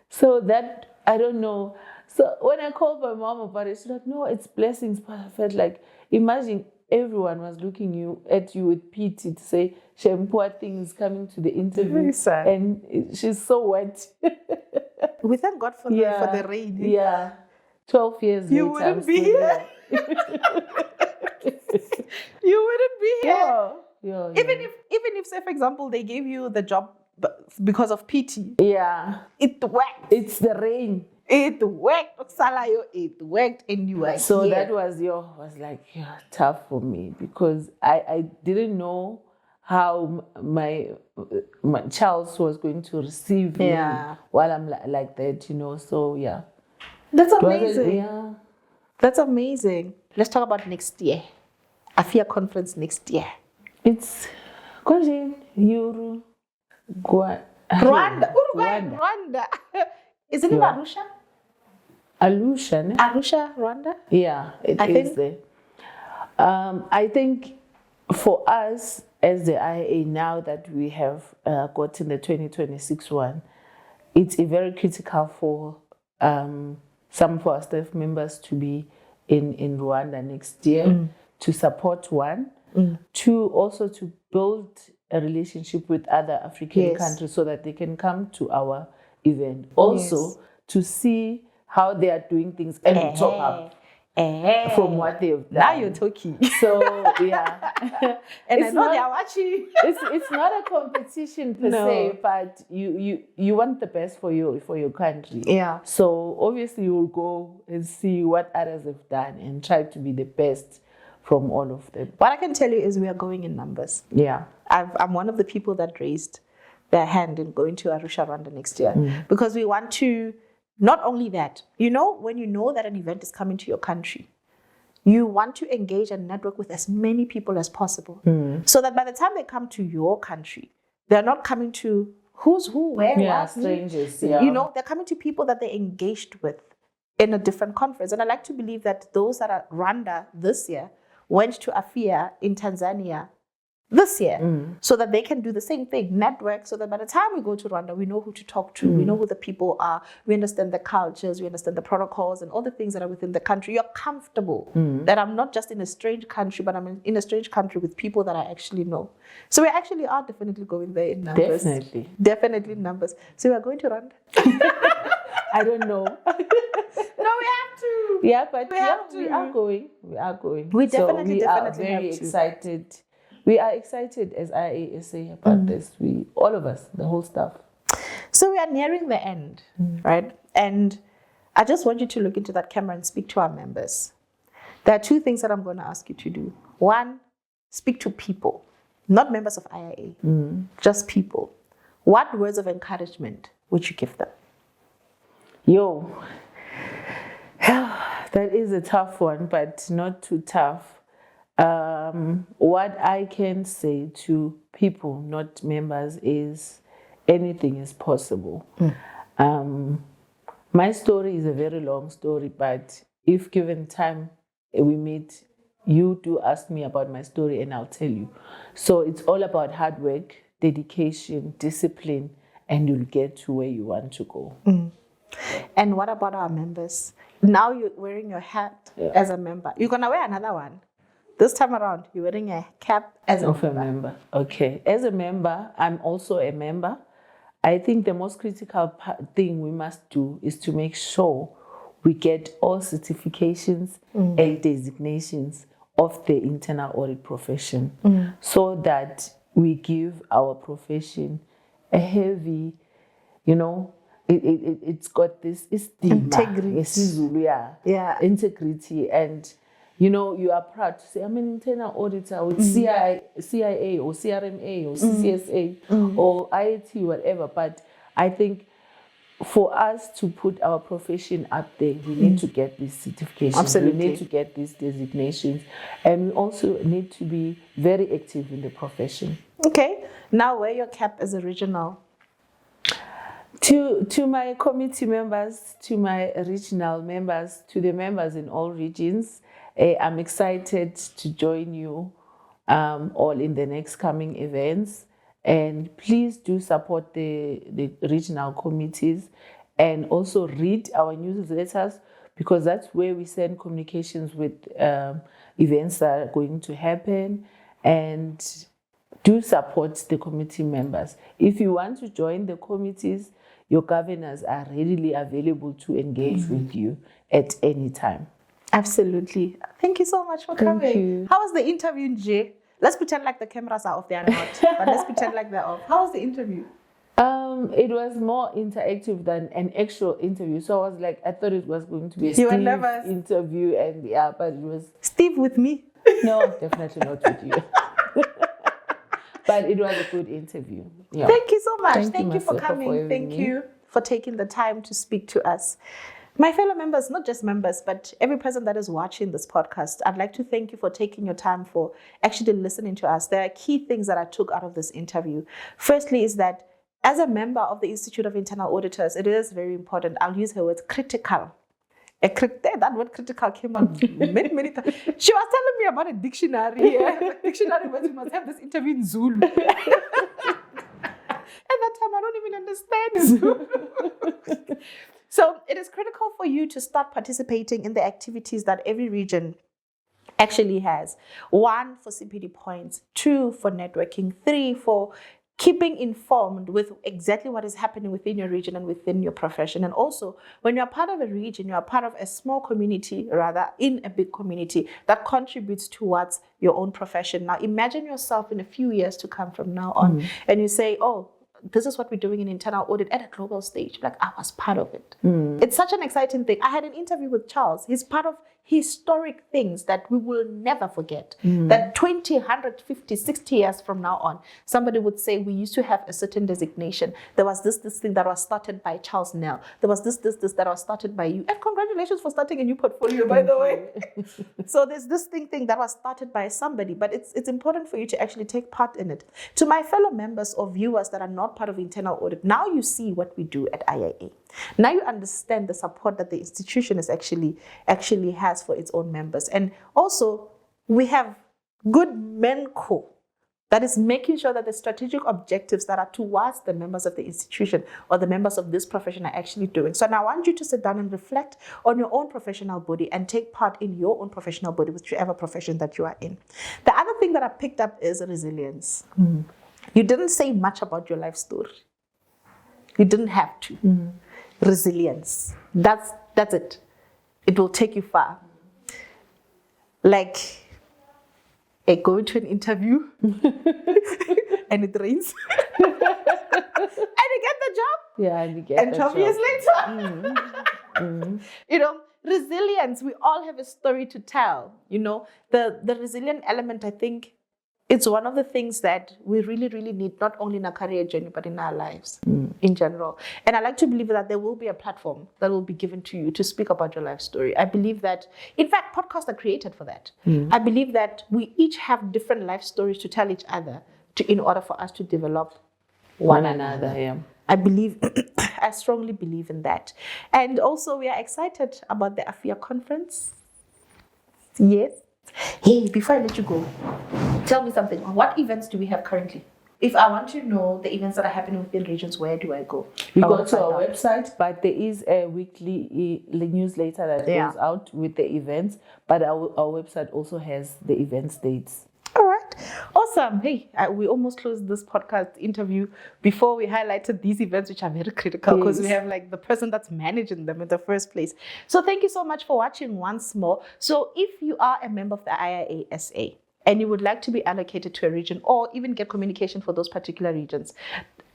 S1: So that, I don't know. So when I called my mom about it, she's like, no, it's blessings. But I felt like, imagine everyone was looking at you with pity to say, Shempua thing is coming to the interview.
S2: Very sad.
S1: And she's so wet.
S2: We thank God for the rain.
S1: Yeah. 12 years later.
S2: You wouldn't be here. You wouldn't be here.
S1: Yeah.
S2: Even if, say, for example, they gave you the job because of pity.
S1: Yeah.
S2: It worked.
S1: It's the rain.
S2: It worked. It worked, and you were
S1: so
S2: here.
S1: that was tough for me because I didn't know how my Charles was going to receive me while I'm like that, So yeah.
S2: That's amazing.
S1: Yeah.
S2: That's amazing. Let's talk about next year. IIA conference next year.
S1: It's Rwanda.
S2: Rwanda. Isn't it Arusha? Arusha, Rwanda?
S1: Yeah, it is there. I think for us as the IIA, now that we have gotten the 2026 one, it's very critical for some of our staff members to be in Rwanda next year to support one, to also to build a relationship with other African countries so that they can come to our event. Also to see how they are doing things and top up from what they've done.
S2: Now you're talking.
S1: So yeah.
S2: And I know they are watching.
S1: It's not a competition per se, but you want the best for your country.
S2: Yeah.
S1: So obviously you will go and see what others have done and try to be the best from all of them.
S2: What I can tell you is we are going in numbers.
S1: Yeah.
S2: I'm one of the people that raised their hand in going to Arusha, Rwanda next year because we want to. Not only that, when you know that an event is coming to your country, you want to engage and network with as many people as possible. So that by the time they come to your country, they're not coming to who's who, where, what.
S1: Strangers.
S2: They're coming to people that they engaged with in a different conference. And I like to believe that those that are Rwanda this year went to IIA in Tanzania this year, so that they can do the same thing, network, so that by the time we go to Rwanda, we know who to talk to, we know who the people are, we understand the cultures, we understand the protocols and all the things that are within the country. You're comfortable that I'm not just in a strange country, but I'm in a strange country with people that I actually know. So we actually are definitely going there in numbers. Definitely in numbers. So we are going to Rwanda.
S1: I don't know.
S2: No, we have to.
S1: Yeah, but
S2: we have to.
S1: We are going. We are going.
S2: We definitely
S1: are very excited. We are excited as IIASA about this. All of us, the whole staff.
S2: So we are nearing the end, right? And I just want you to look into that camera and speak to our members. There are two things that I'm going to ask you to do. One, speak to people, not members of IIA, just people. What words of encouragement would you give them?
S1: That is a tough one, but not too tough. What I can say to people, not members, is anything is possible. My story is a very long story, but if given time we meet, you do ask me about my story and I'll tell you. So it's all about hard work, dedication, discipline, and you'll get to where you want to go.
S2: And what about our members? Now you're wearing your hat as a member. You're going to wear another one. This time around, you're wearing a cap as a member.
S1: Okay. As a member, I'm also a member. I think the most critical thing we must do is to make sure we get all certifications and designations of the internal audit profession so that we give our profession a heavy, it's got this
S2: integrity.
S1: Zulu, integrity, and you are proud to say I'm an internal auditor with CIA or CRMA or CCSA or IIT, whatever. But I think for us to put our profession up there, we need to get these certifications.
S2: Absolutely.
S1: We need to get these designations, and we also need to be very active in the profession.
S2: Okay, now wear your cap as a regional.
S1: To my committee members, to my regional members, to the members in all regions, I'm excited to join you all in the next coming events. And please do support the regional committees and also read our newsletters, because that's where we send communications with events that are going to happen. And do support the committee members. If you want to join the committees, your governors are readily available to engage with you at any time.
S2: Absolutely. Thank you so much for coming.
S1: Thank you.
S2: How was the interview, Nje? Let's pretend like the cameras are off. They are not, but let's pretend like they're off. How was the interview?
S1: It was more interactive than an actual interview. So I thought it was going to be a Steve interview, and but it was
S2: Steve with me.
S1: No, definitely not with you. But it was a good interview. Yeah.
S2: Thank you so much. Thank you for
S1: Masego,
S2: coming. Thank you for taking the time to speak to us. My fellow members, not just members, but every person that is watching this podcast, I'd like to thank you for taking your time for actually listening to us. There are key things that I took out of this interview. Firstly is that as a member of the Institute of Internal Auditors, it is very important. I'll use her words, critical. That word critical came up many times. She was telling me about a dictionary. Dictionary words, you must have this interview in Zulu. At that time, I don't even understand Zulu. So it is critical for you to start participating in the activities that every region actually has. 1, for CPD points. 2, for networking. 3, for keeping informed with exactly what is happening within your region and within your profession. And also, when you're part of a region, you're part of a small community, rather, in a big community that contributes towards your own profession. Now, imagine yourself in a few years to come from now on, and you say, this is what we're doing in internal audit at a global stage. I was part of it. It's such an exciting thing. I had an interview with Charles. He's part of historic things that we will never forget. That 20, 150, 60 years from now on, somebody would say, we used to have a certain designation. There was this thing that was started by Charles Nell. There was this that was started by you. And congratulations for starting a new portfolio, by the way. So there's this thing that was started by somebody, but it's important for you to actually take part in it. To my fellow members or viewers that are not part of internal audit, now you see what we do at IIA. Now you understand the support that the institution is actually has for its own members. And also, we have good menco That is making sure that the strategic objectives that are towards the members of the institution or the members of this profession are actually doing. So now I want you to sit down and reflect on your own professional body and take part in your own professional body, whichever profession that you are in. The other thing that I picked up is resilience. You didn't say much about your life story. You didn't have to. Resilience. That's it. It will take you far. Like, go to an interview and it rains and you get the job.
S1: Yeah, and you get
S2: and
S1: the
S2: 12
S1: job.
S2: years later. You know, resilience, we all have a story to tell. You know, the resilient element, I think, it's one of the things that we really, really need, not only in our career journey, but in our lives in general. And I like to believe that there will be a platform that will be given to you to speak about your life story. I believe that, in fact, podcasts are created for that. I believe that we each have different life stories to tell each other in order for us to develop one another.
S1: Yeah.
S2: I strongly believe in that. And also, we are excited about the IIA conference. Yes. Hey, before I let you go, tell me something. What events do we have currently? If I want to know the events that are happening within regions, where do I go?
S1: You go to our website, but there is a weekly newsletter that goes out with the events, but our website also has the events dates.
S2: All right. Awesome. Hey, we almost closed this podcast interview before we highlighted these events, which are very critical because we have like the person that's managing them in the first place. So thank you so much for watching once more. So if you are a member of the IIASA and you would like to be allocated to a region or even get communication for those particular regions,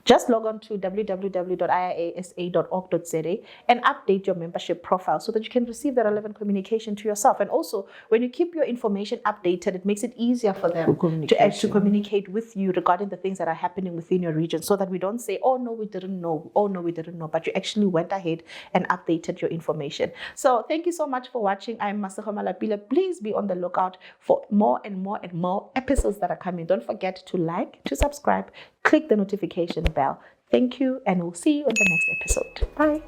S2: just log on to www.iiasa.org.za and update your membership profile so that you can receive the relevant communication to yourself. And also, when you keep your information updated, it makes it easier for them to communicate with you regarding the things that are happening within your region, so that we don't say, oh no, we didn't know, but you actually went ahead and updated your information. So thank you so much for watching. I'm Masego Malapile. Please be on the lookout for more and more and more episodes that are coming. Don't forget to like, to subscribe, click the notification bell. Thank you, and we'll see you in the next episode. Bye.